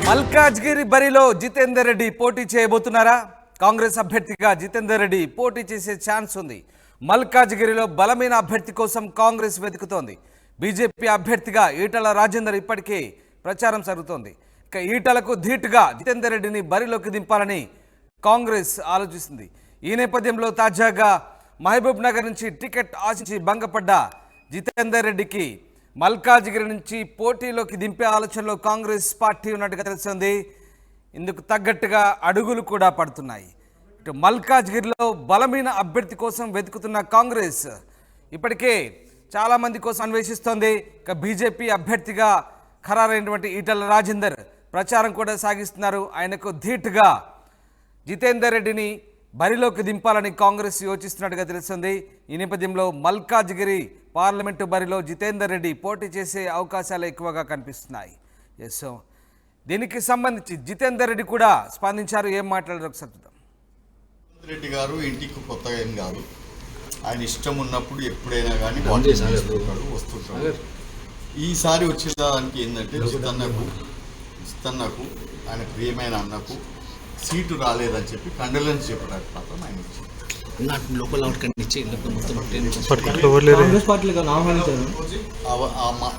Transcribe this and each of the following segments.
మల్కాజ్గిరి బరిలో జితేందర్ రెడ్డి పోటీ చేయబోతున్నారా? కాంగ్రెస్ అభ్యర్థిగా జితేందర్ రెడ్డి పోటీ చేసే ఛాన్స్ ఉంది. మల్కాజ్గిరిలో బలమైన అభ్యర్థి కోసం కాంగ్రెస్ వెతుకుతోంది. బీజేపీ అభ్యర్థిగా ఈటల రాజేందర్ ఇప్పటికే ప్రచారం సాగుతోంది. ఇక ఈటలకు ధీటుగా జితేందర్ రెడ్డిని బరిలోకి దింపాలని కాంగ్రెస్ ఆలోచిస్తుంది. ఈ నేపథ్యంలో తాజాగా మహబూబ్ నగర్ నుంచి టికెట్ ఆశించి భంగపడ్డ జితేందర్ రెడ్డికి మల్కాజ్గిరి నుంచి పోటీలోకి దింపే ఆలోచనలో కాంగ్రెస్ పార్టీ ఉన్నట్టుగా తెలుస్తుంది. ఇందుకు తగ్గట్టుగా అడుగులు కూడా పడుతున్నాయి. ఇటు మల్కాజ్గిరిలో బలమైన అభ్యర్థి కోసం వెతుకుతున్న కాంగ్రెస్ ఇప్పటికే చాలామంది కోసం అన్వేషిస్తోంది. ఇక బీజేపీ అభ్యర్థిగా ఖరారైనటువంటి ఈటల రాజేందర్ ప్రచారం కూడా సాగిస్తున్నారు. ఆయనకు ధీటుగా జితేందర్ రెడ్డిని బరిలోకి దింపాలని కాంగ్రెస్ యోచిస్తున్నట్టుగా తెలుస్తుంది. ఈ నేపథ్యంలో మల్కాజ్గిరి పార్లమెంటు బరిలో జితేందర్ రెడ్డి పోటీ చేసే అవకాశాలు ఎక్కువగా కనిపిస్తున్నాయి. సో దీనికి సంబంధించి జితేందర్ రెడ్డి కూడా స్పందించారు. ఏం మాట్లాడారు ఒకసారి చూద్దాం. రెడ్డి గారు ఇంటికి కొత్తగా ఏం కాదు. ఆయన ఇష్టం ఉన్నప్పుడు ఎప్పుడైనా కానీ వస్తుంటాడు. ఈసారి వచ్చిన దానికి ఏంటంటే జితన్నకు ఆయన ప్రియమైన అన్నకు సీటు రాలేదని చెప్పి కండోలెన్స్ చెప్పడానికి మాత్రం ఆయన లోకల్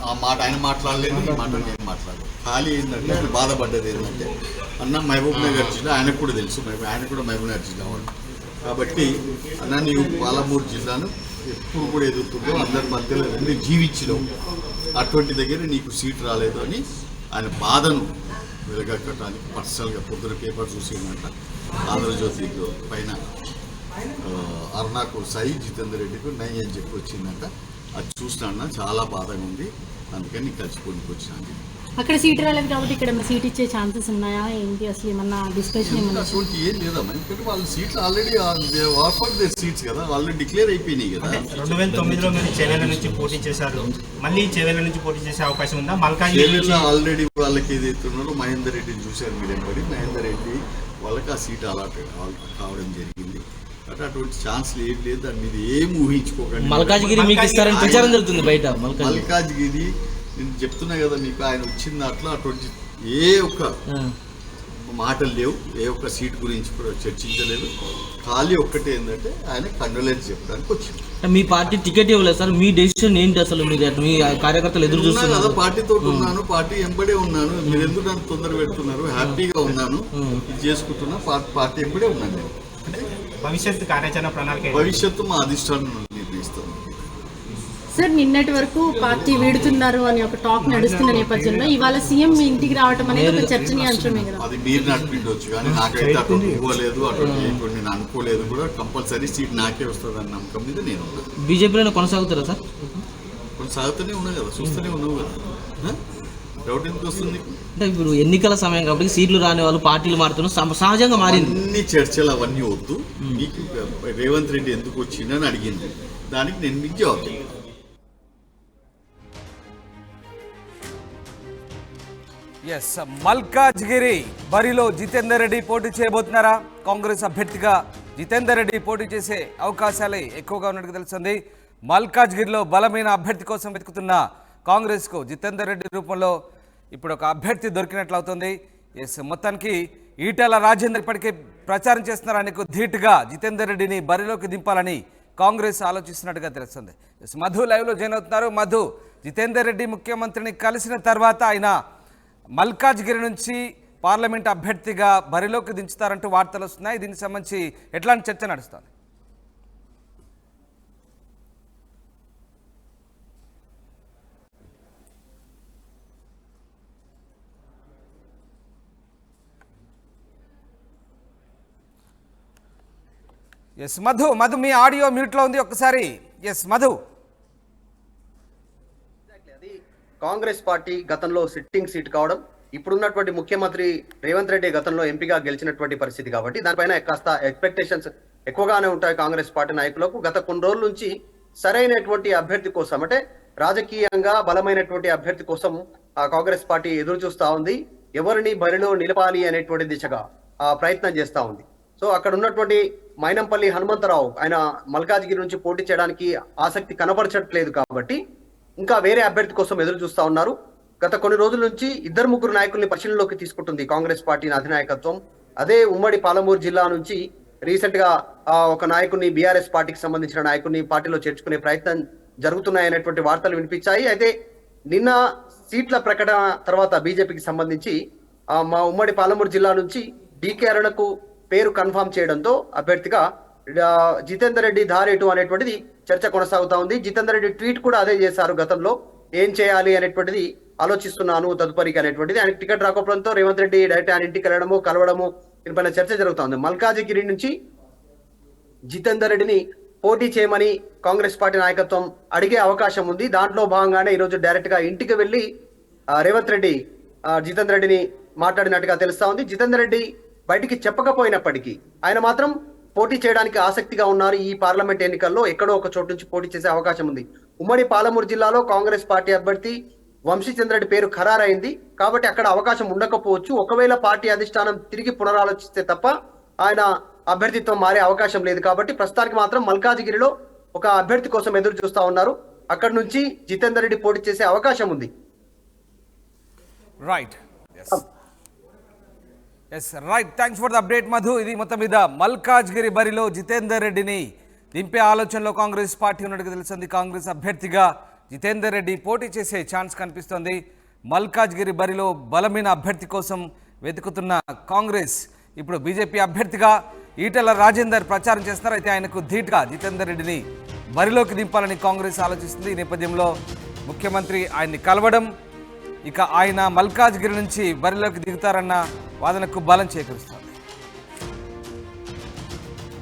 ఆ మాట ఆయన మాట్లాడలేదు, ఈ మాట నేను మాట్లాడలేదు. ఖాళీ ఏంటంటే ఆయన బాధపడ్డది ఏంటంటే అన్న మహబూబ్ నగర్ జిల్లా ఆయనకు కూడా తెలుసు, ఆయన కూడా మహబూబ్ నగర్ జిల్లా వాడు కాబట్టి అన్న నీవు పాలమూరు జిల్లాను ఎప్పుడు కూడా ఎదుగుతుందో అందరి మధ్యలో ఉండి జీవించలేవు, అటువంటి దగ్గర నీకు సీటు రాలేదు అని ఆయన బాధను వెలగక్కడానికి పర్సనల్గా పొద్దున పేపర్ చూసిందంట. ఆంధ్రజ్యోతి పైన అరుణాకు సాయి జితేందర్ రెడ్డికి నై అని చెప్పి వచ్చిందంట. అది చూసినా చాలా బాధగా ఉంది, అందుకని నీకు కలిసిపోనికి వచ్చినాను. అక్కడ సీట్ రాలేదు కాబట్టి ఇక్కడ సీట్ ఇచ్చే ఛాన్సెస్ ఉన్నాయా ఏంటి? అసలు ఏమన్నా డిస్కషన్ అటువంటి ఏం లేదమ్మా, ఎందుకంటే వాళ్ళ సీట్లు ఆల్రెడీ ఆఫర్ దేర్ సీట్స్ కదా, ఆల్రెడీ డిక్లేర్ అయిపోయినాయి కదా. 2009లో మీరు చేవేళ్ళ నుంచి పోటీ చేశారు, మళ్ళీ చేవేళ్ళ నుంచి పోటీ చేసే అవకాశం ఉందా? మల్కాజ్గిరి ఆల్రెడీ వాళ్ళకి ఏదైతున్నారో మహేందర్ రెడ్డిని చూశారు మీరు ఎంబడి, మహేందర్ రెడ్డి వాళ్ళకి ఆ సీట్ అలాట్ కావడం జరిగింది. అంటే అటువంటి ఛాన్స్లు ఏం లేదు, దాని మీద ఏం ఊహించుకోకండి. మల్కాజ్గిరి మీకు ఇస్తారని ప్రచారం జరుగుతుంది బయట. మల్కాజ్గిరి నేను చెప్తున్నా కదా మీకు, ఆయన వచ్చిన దాంట్లో అటువంటి ఏ ఒక్క మాటలు లేవు, ఏ ఒక్క సీట్ గురించి కూడా చర్చించలేదు. ఖాళీ ఒక్కటే ఏంటంటే ఆయన కండోలెన్స్ చెప్పడానికి వచ్చింది. మీ పార్టీ టికెట్ ఇవ్వలేదు సార్, మీ డెసిషన్ ఏంటి అసలు? మీ కార్యకర్తలు ఎదురు చూస్తున్నారు కదా, పార్టీతో ఉన్నాను, పార్టీ ఎంబడే ఉన్నాను. మీరు ఎందుకు నన్ను తొందర పెడుతున్నారు? హ్యాపీగా ఉన్నాను, ఇది చేసుకుంటున్నా, పార్టీ ఎంబడే ఉన్నాను నేను. భవిష్యత్తు కార్యాచరణ ప్రణాళిక భవిష్యత్తు మా అధిష్టానం నిర్ణయిస్తాను. సార్ నిన్నటి వరకు పార్టీ వీడుతున్నారు అని ఒక టాక్ నడుస్తున్న నేపథ్యంలో ఇవాళ సీఎం మీ ఇంటికి రావడం అనేది ఒక చర్చనీయాంశమే కదా. అది మీరు నడిపించవచ్చు కానీ నాకైతే అటువంటి ఇవ్వలేదు, అటువంటి నేను అనుకోలేదు కూడా. కంపల్సరీ సీట్ నాకే వస్తుంది అన్న నమ్మకం మీద నేను బీజేపీలో కొనసాగుతారా సార్? కొనసాగుతూనే ఉన్నావు కదా, చూస్తూనే ఉన్నావు కదా, డౌట్ ఎందుకు వస్తుంది? అంటే ఇప్పుడు ఎన్నికల సమయం కాబట్టి సీట్లు రాని వాళ్ళు పార్టీలు మారుతున్నారు, సహజంగా మారింది. అన్ని చర్చలు అవన్నీ వద్దు. మీకు రేవంత్ రెడ్డి ఎందుకు వచ్చిందని అడిగింది, దానికి నేను మీకు జవాబు చెప్పాను. ఎస్, మల్కాజ్గిరి బరిలో జితేందర్ రెడ్డి పోటీ చేయబోతున్నారా? కాంగ్రెస్ అభ్యర్థిగా జితేందర్ రెడ్డి పోటీ చేసే అవకాశాలే ఎక్కువగా ఉన్నట్టుగా తెలుస్తుంది. మల్కాజ్గిరిలో బలమైన అభ్యర్థి కోసం వెతుకుతున్న కాంగ్రెస్కు జితేందర్ రెడ్డి రూపంలో ఇప్పుడు ఒక అభ్యర్థి దొరికినట్లు అవుతుంది. ఎస్, మొత్తానికి ఈటల రాజేందర్ ఇప్పటికే ప్రచారం చేస్తున్నారు. ఆయనకు ధీటుగా జితేందర్ రెడ్డిని బరిలోకి దింపాలని కాంగ్రెస్ ఆలోచిస్తున్నట్టుగా తెలుస్తుంది. ఎస్, మధు లైవ్లో జాయిన్ అవుతున్నారు. మధు, జితేందర్ రెడ్డి ముఖ్యమంత్రిని కలిసిన తర్వాత ఆయన మల్కాజ్గిరి నుంచి పార్లమెంట్ అభ్యర్థిగా బరిలోకి దించుతారంటూ వార్తలు వస్తున్నాయి. దీనికి సంబంధించి ఎట్లాంటి చర్చ నడుస్తుంది? ఎస్ మధు, మీ ఆడియో మ్యూట్లో ఉంది ఒక్కసారి. ఎస్ మధు. కాంగ్రెస్ పార్టీ గతంలో సిట్టింగ్ సీట్ కావడం, ఇప్పుడున్నటువంటి ముఖ్యమంత్రి రేవంత్ రెడ్డి గతంలో ఎంపీగా గెలిచినటువంటి పరిస్థితి కాబట్టి దానిపైన కాస్త ఎక్స్పెక్టేషన్స్ ఎక్కువగానే ఉంటాయి కాంగ్రెస్ పార్టీ నాయకులకు. గత కొన్ని రోజుల నుంచి సరైనటువంటి అభ్యర్థి కోసం, అంటే రాజకీయంగా బలమైనటువంటి అభ్యర్థి కోసం కాంగ్రెస్ పార్టీ ఎదురు చూస్తూ ఉంది. ఎవరిని బరిలో నిలపాలి అనేటువంటి దిశగా ప్రయత్నం చేస్తూ ఉంది. సో అక్కడ ఉన్నటువంటి మైనంపల్లి హనుమంతరావు ఆయన మల్కాజ్గిరి నుంచి పోటీ చేయడానికి ఆసక్తి కనబరచట్లేదు కాబట్టి ఇంకా వేరే అభ్యర్థి కోసం ఎదురు చూస్తూ ఉన్నారు. గత కొన్ని రోజుల నుంచి 2-3 నాయకుల్ని పరిశీలనలోకి తీసుకుంటుంది కాంగ్రెస్ పార్టీ అధినాయకత్వం. అదే ఉమ్మడి పాలమూరు జిల్లా నుంచి రీసెంట్ గా ఒక నాయకుడిని, బీఆర్ఎస్ పార్టీకి సంబంధించిన నాయకుడిని పార్టీలో చేర్చుకునే ప్రయత్నం జరుగుతున్నాయనేటువంటి వార్తలు వినిపించాయి. అయితే నిన్న సీట్ల ప్రకటన తర్వాత బీజేపీకి సంబంధించి మా ఉమ్మడి పాలమూరు జిల్లా నుంచి డీకే అరుణకు పేరు కన్ఫర్మ్ చేయడంతో అభ్యర్థిగా జితేందర్ రెడ్డి దారేటు అనేటువంటిది చర్చ కొనసాగుతా ఉంది. జితేందర్ రెడ్డి ట్వీట్ కూడా అదే చేశారు. గతంలో ఏం చేయాలి అనేటువంటిది ఆలోచిస్తున్నాను తదుపరికి అనేటువంటిది. ఆయన టికెట్ రాకపోవడంతో రేవంత్ రెడ్డి డైరెక్ట్ ఆయన ఇంటికి వెళ్ళడము, కలవడము, దీనిపైన చర్చ జరుగుతా ఉంది. మల్కాజిగిరి నుంచి జితేందర్ రెడ్డిని పోటీ చేయమని కాంగ్రెస్ పార్టీ నాయకత్వం అడిగే అవకాశం ఉంది. దాంట్లో భాగంగానే ఈరోజు డైరెక్ట్ గా ఇంటికి వెళ్లి రేవంత్ రెడ్డి జితేందర్ రెడ్డిని మాట్లాడినట్టుగా తెలుస్తా ఉంది. జితేందర్ రెడ్డి బయటికి చెప్పకపోయినప్పటికీ ఆయన మాత్రం పోటీ చేయడానికి ఆసక్తిగా ఉన్నారు. ఈ పార్లమెంట్ ఎన్నికల్లో ఎక్కడో ఒక చోటు నుంచి పోటీ చేసే అవకాశం ఉంది. ఉమ్మడి పాలమూరు జిల్లాలో కాంగ్రెస్ పార్టీ అభ్యర్థి వంశీచంద్రెడ్డి పేరు ఖరారైంది కాబట్టి అక్కడ అవకాశం ఉండకపోవచ్చు. ఒకవేళ పార్టీ అధిష్టానం తిరిగి పునరాలోచిస్తే తప్ప ఆయన అభ్యర్థిత్వం మారే అవకాశం లేదు. కాబట్టి ప్రస్తుతానికి మాత్రం మల్కాజిగిరిలో ఒక అభ్యర్థి కోసం ఎదురు చూస్తా ఉన్నారు. అక్కడ నుంచి జితేందర్ రెడ్డి పోటీ చేసే అవకాశం ఉంది. Right, right, thanks for the update Madhu. ఇది మొత్తం మీద మల్కాజ్గిరి బరిలో జితేందర్ రెడ్డిని దింపే ఆలోచనలో కాంగ్రెస్ పార్టీ ఉన్నట్టుగా తెలుస్తుంది. కాంగ్రెస్ అభ్యర్థిగా జితేందర్ రెడ్డి పోటీ చేసే ఛాన్స్ కనిపిస్తోంది. మల్కాజ్గిరి బరిలో బలమైన అభ్యర్థి కోసం వెతుకుతున్న కాంగ్రెస్ ఇప్పుడు బీజేపీ అభ్యర్థిగా ఈటెల రాజేందర్ ప్రచారం చేస్తున్నారు. అయితే ఆయనకు ధీటుగా జితేందర్ రెడ్డిని బరిలోకి దింపాలని కాంగ్రెస్ ఆలోచిస్తుంది. ఈ నేపథ్యంలో ముఖ్యమంత్రి ఆయన్ని కలవడం, ఇక ఆయన మల్కాజ్గిరి నుంచి బరిలోకి దిగుతారన్న వాదనకు బలం చేకూరుస్తారు.